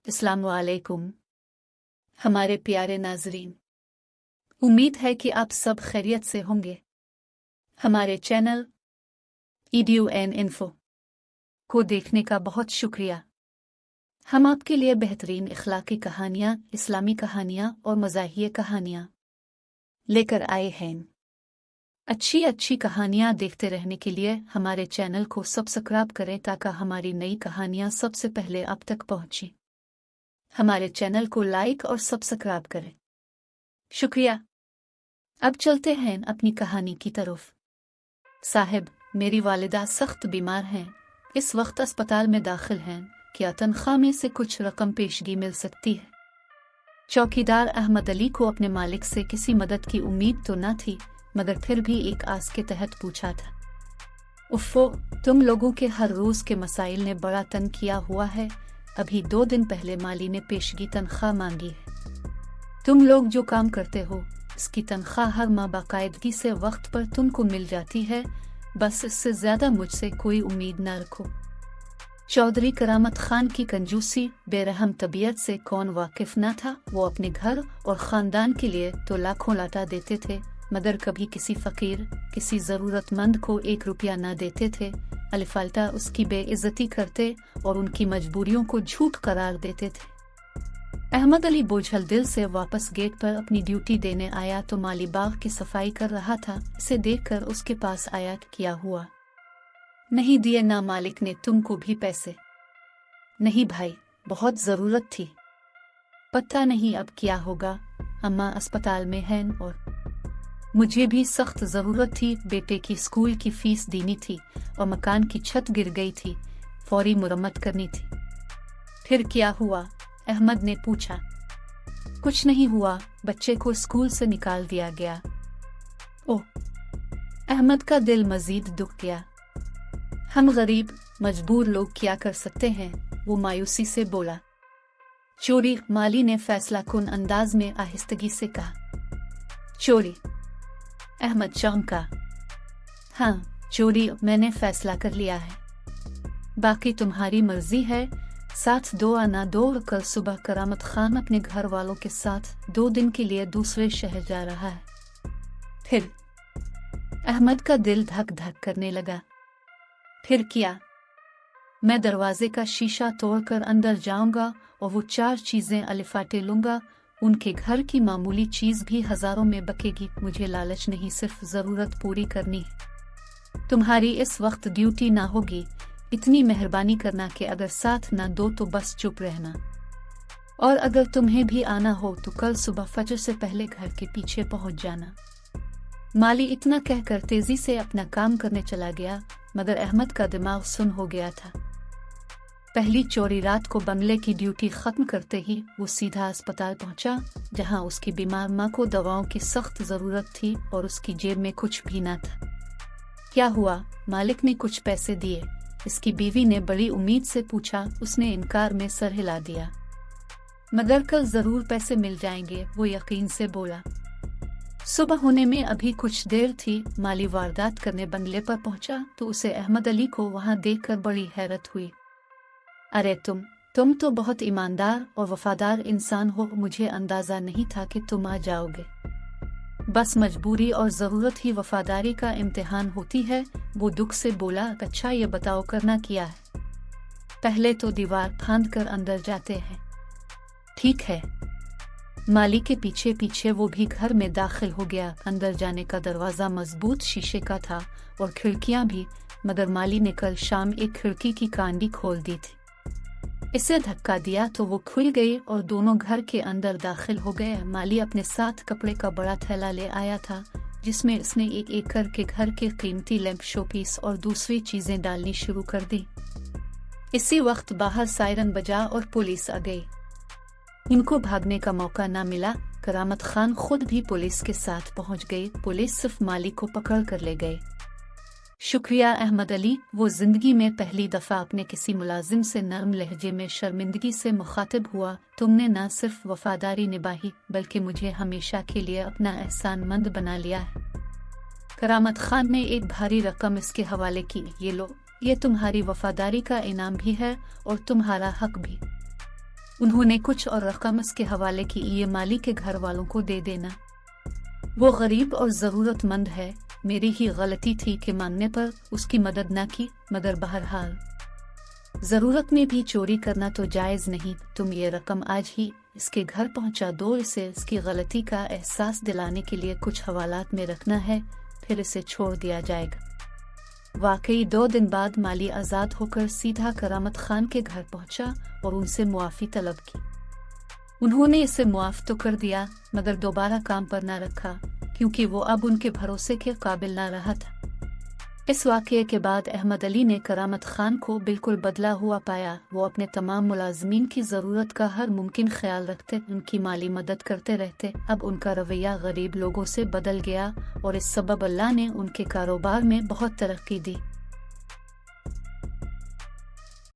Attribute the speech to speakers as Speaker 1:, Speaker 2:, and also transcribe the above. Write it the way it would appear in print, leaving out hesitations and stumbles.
Speaker 1: अस्सलाम वालेकुम हमारे प्यारे नाजरीन, उम्मीद है कि आप सब खैरियत से होंगे। हमारे चैनल EDUN इन्फो को देखने का बहुत शुक्रिया। हम आपके लिए बेहतरीन इखलाकी कहानियाँ, इस्लामी कहानियाँ और मज़ाहिया कहानियाँ लेकर आए हैं। अच्छी अच्छी कहानियाँ देखते रहने के लिए हमारे चैनल को सब्सक्राइब करें ताकि हमारी नई कहानियाँ सबसे पहले आप तक पहुँचें। हमारे चैनल को लाइक और सब्सक्राइब करें। शुक्रिया। अब चलते हैं अपनी कहानी की तरफ। साहिब, मेरी वालिदा सख्त बीमार हैं, इस वक्त अस्पताल में दाखिल हैं। क्या तनख्वाह में से कुछ रकम पेशगी मिल सकती है? चौकीदार अहमद अली को अपने मालिक से किसी मदद की उम्मीद तो न थी, मगर फिर भी एक आस के तहत पूछा था। उफ़ो, तुम लोगों के हर रोज के मसाइल ने बड़ा तंग किया हुआ है। अभी 2 दिन पहले माली ने पेशगी तनख्वाह मांगी है। तुम लोग जो काम करते हो इसकी तनख्वाह हर माह बाकायदगी से वक्त पर तुमको मिल जाती है। बस इससे ज्यादा मुझसे कोई उम्मीद न रखो। चौधरी करामत खान की कंजूसी, बेरहम तबीयत से कौन वाकिफ न था। वो अपने घर और खानदान के लिए तो लाखों लाटा देते थे, मगर कभी किसी फकीर, किसी जरूरतमंद को 1 रुपया न देते थे। अलिफाल्ता उसकी बेइज्जती करते और उनकी मजबूरियों को झूठ करार देते थे। अहमद अली बोझल दिल से वापस गेट पर अपनी ड्यूटी देने आया तो माली बाग की सफाई कर रहा था। इसे देखकर उसके पास आया। क्या हुआ? नहीं दिए ना मालिक ने तुमको भी पैसे? नहीं भाई, बहुत जरूरत थी। पता नहीं अब क्या होगा। अम्मा अस्पताल में हैं और मुझे भी सख्त जरूरत थी। बेटे की स्कूल की फीस देनी थी और मकान की छत गिर गई थी, फौरी मुरम्मत करनी थी। फिर क्या हुआ? अहमद ने पूछा। कुछ नहीं हुआ, बच्चे को स्कूल से निकाल दिया गया। ओह! अहमद का दिल मजीद दुख गया। हम गरीब मजबूर लोग क्या कर सकते हैं, वो मायूसी से बोला। चोरी, माली ने फैसला कुन अंदाज में आहिस्तगी से कहा। चोरी? अहमद चौंका। हाँ, चोरी मैंने फैसला कर लिया है। बाकी तुम्हारी मर्जी है। साथ दो आना दो। कल सुबह करामत खान अपने घर वालों के साथ 2 दिन के लिए दूसरे शहर जा रहा है। फिर? अहमद का दिल धक धक करने लगा। फिर क्या? मैं दरवाजे का शीशा तोड़कर अंदर जाऊंगा और वो 4 चीजें अलिफाटे लूंगा। उनके घर की मामूली चीज भी हजारों में बकेगी। मुझे लालच नहीं, सिर्फ जरूरत पूरी करनी है। तुम्हारी इस वक्त ड्यूटी ना होगी। इतनी मेहरबानी करना कि अगर साथ ना दो तो बस चुप रहना। और अगर तुम्हें भी आना हो तो कल सुबह फजर से पहले घर के पीछे पहुंच जाना। माली इतना कहकर तेजी से अपना काम करने चला गया, मगर अहमद का दिमाग सुन हो गया था। पहली चोरी रात को बंगले की ड्यूटी खत्म करते ही वो सीधा अस्पताल पहुंचा, जहां उसकी बीमार मां को दवाओं की सख्त जरूरत थी और उसकी जेब में कुछ भी न था। क्या हुआ? मालिक ने कुछ पैसे दिए? इसकी बीवी ने बड़ी उम्मीद से पूछा। उसने इनकार में सर हिला दिया। मगर कल जरूर पैसे मिल जाएंगे, वो यकीन से बोला। सुबह होने में अभी कुछ देर थी। माली वारदात करने बंगले पर पहुंचा तो उसे अहमद अली को वहां देखकर बड़ी हैरत हुई। अरे तुम तो बहुत ईमानदार और वफादार इंसान हो। मुझे अंदाजा नहीं था कि तुम आ जाओगे। बस मजबूरी और जरूरत ही वफादारी का इम्तिहान होती है, वो दुख से बोला। अच्छा ये बताओ करना क्या है? पहले तो दीवार फांद कर अंदर जाते हैं। ठीक है। माली के पीछे पीछे वो भी घर में दाखिल हो गया। अंदर जाने का दरवाजा मजबूत शीशे का था और खिड़कियां भी, मगर माली ने कल शाम एक खिड़की की कांडी खोल दी थी। इसे धक्का दिया तो वो खुल गई और दोनों घर के अंदर दाखिल हो गए। माली अपने साथ कपड़े का बड़ा थैला ले आया था, जिसमें उसने एक एक करके घर के कीमती लैंप, शोपीस और दूसरी चीजें डालनी शुरू कर दी। इसी वक्त बाहर सायरन बजा और पुलिस आ गई। इनको भागने का मौका न मिला। करामत खान खुद भी पुलिस के साथ पहुंच गई। पुलिस सिर्फ माली को पकड़ कर ले गए। शुक्रिया अहमद अली, वो जिंदगी में पहली दफा अपने किसी मुलाजिम से नरम लहजे में शर्मिंदगी से मुखातिब हुआ। तुमने न सिर्फ वफादारी निभाई बल्कि मुझे हमेशा के लिए अपना एहसानमंद बना लिया है। करामत खान ने एक भारी रकम इसके हवाले की। ये लो, ये तुम्हारी वफादारी का इनाम भी है और तुम्हारा हक भी। उन्होंने कुछ और रकम उसके हवाले की, ये माली के घर वालों को दे देना। वो गरीब और ज़रूरतमंद है, मेरी ही गलती थी कि मांगने पर उसकी मदद न की, मगर बहरहाल ज़रूरत में भी चोरी करना तो जायज़ नहीं। तुम ये रकम आज ही इसके घर पहुंचा दो, इसे इसकी गलती का एहसास दिलाने के लिए कुछ हवालात में रखना है, फिर इसे छोड़ दिया जाएगा। वाकई 2 दिन बाद माली आज़ाद होकर सीधा करामत खान के घर पहुंचा और उनसे मुआफ़ी तलब की। उन्होंने इसे मुआफ़ तो कर दिया, मगर दोबारा काम पर न रखा, क्योंकि वो अब उनके भरोसे के काबिल न रहा था। इस वाक़ये के बाद अहमद अली ने करामत खान को बिल्कुल बदला हुआ पाया। वो अपने तमाम मुलाज़मीन की ज़रूरत का हर मुमकिन ख्याल रखते, उनकी माली मदद करते रहते। अब उनका रवैया गरीब लोगों से बदल गया और इस सबब अल्लाह ने उनके कारोबार में बहुत तरक्की दी।